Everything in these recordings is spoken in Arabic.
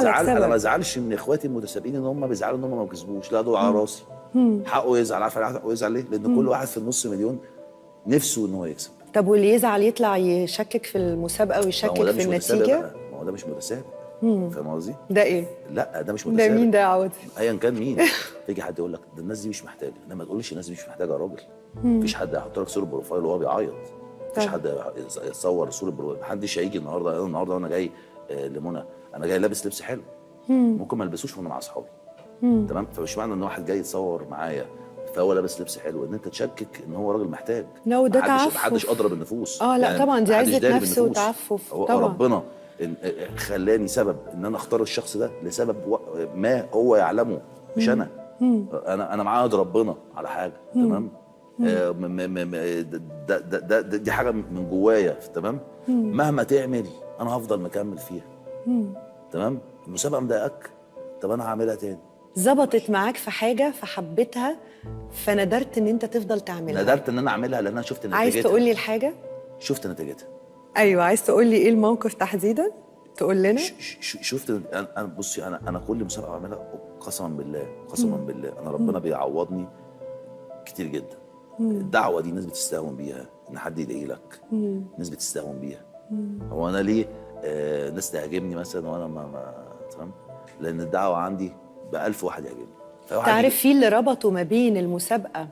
انا ما بزعلش من اخواتي المتسابقين ان هم بيزعلوا ان هم ما كسبوش، لا دول على راسي. حقه يزعل. عارف حقه يزعل ليه؟ لان كل واحد في النص مليون نفسه ان هو يكسب. طب واللي يزعل يطلع يشكك في المسابقه ويشكك في النتيجه؟ ما هو ده مش متسابق. فاهم قصدي؟ ده ايه؟ لا ده مش متسابق. ده مين ده يا عوضي؟ ايا كان مين. تيجي حد يقول لك ده الناس دي مش محتاجه، انما ما تقولش الناس دي مش محتاجه يا راجل. مفيش حد هيحط لك صوره بروفايل وهو بيعيط. مفيش حد يتصور صوره بروفايل. محدش هيجي النهارده وانا جاي لمنى انا جاي لابس لبس حلو. ممكن ما البسوش وانا مع اصحابي. تمام. فمش معنى ان واحد جاي يتصور معايا فهو لابس لبس حلو ان انت تشكك ان هو راجل محتاج. لا ده تعفف. محدش اضرب النفوس. لا يعني طبعا دي عزه نفس وتعفف. طبعا ربنا خلاني سبب ان انا اختار الشخص ده لسبب ما هو يعلمه مش انا. انا معاهد ربنا على حاجه. تمام. دي حاجه من جوايا. تمام. مهما تعمل انا هفضل مكمل فيها. تمام. المسابقه مضايقاك، طب انا هعملها تاني. ظبطت معاك في حاجه فحبيتها فندرت ان انت تفضل تعملها. ندرت ان انا اعملها لان انا شفت نتيجتها. عايز تقول لي الحاجه؟ شفت نتيجتها. ايوه عايز تقول لي ايه الموقف تحديدا؟ تقول لنا. شفت. انا بصي انا كل مسابقه بعملها قسما بالله انا ربنا بيعوضني كتير جدا. الدعوه دي ناس بتستهون بيها ان حد يدعي لك. ناس بتستهون بيها. هو انا ليه ناس تهاجمني مثلا وانا ما تمام؟ لان الدعوه عندي ب1000 واحد يهاجمني. تعرف في اللي ربطوا ما بين المسابقه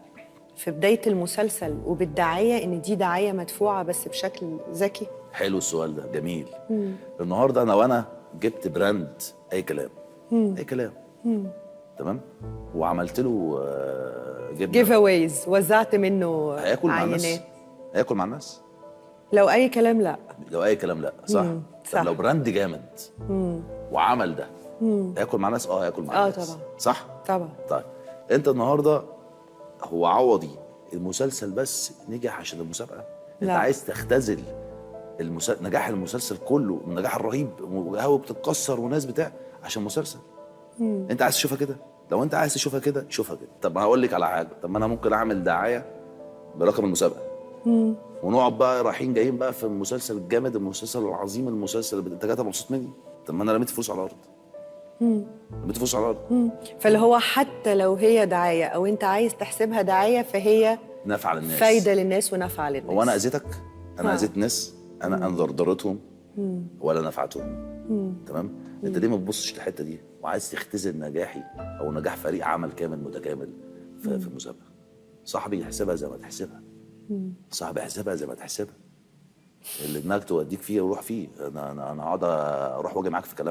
في بدايه المسلسل وبالدعايه ان دي دعايه مدفوعه بس بشكل ذكي؟ حلو السؤال ده جميل. النهارده وانا جبت براند اي كلام. اي كلام. تمام. وعملت له جيف اويز، وزعت منه هياكل مع عينات. الناس. هياكل مع الناس. لو اي كلام لا. لو اي كلام لا. صح. طب لو براند جامد وعمل ده هياكل مع الناس. هياكل مع الناس. طبعا. صح. طبعا. طيب انت النهارده هو عوضي المسلسل بس نجح عشان المسابقه؟ انت عايز تختزل نجاح المسلسل كله، النجاح الرهيب وقهوه بتتكسر وناس بتاع عشان مسلسل. انت عايز تشوفها كده؟ لو انت عايز تشوفها كده شوفها كده. طب ما هقول لك على حاجه، طب ما انا ممكن اعمل دعايه برقم المسابقه ونقعد بقى رايحين جايين بقى في المسلسل الجامد، المسلسل العظيم، المسلسل اللي انت جاي مبسوط مني. طب ما انا رميت فلوس على الارض. رميت فلوس على الارض. فاللي هو حتى لو هي دعايه او انت عايز تحسبها دعايه فهي نافعه للناس، فايده للناس ونافعه للناس. هو انا اذيتك؟ انا اذيت ناس؟ انا ضررتهم ولا نفعتهم؟ تمام. انت ليه ما تبصش للحته دي وعايز تختزل نجاحي او نجاح فريق عمل كامل متكامل في المسابقه؟ صاحبي يحسبها زي ما تحسبها. صاحبي يحسبها زي ما تحسبها. اللي دماغك توديك فيه وروح فيه. انا هقعد اروح واجي معاك في كلام.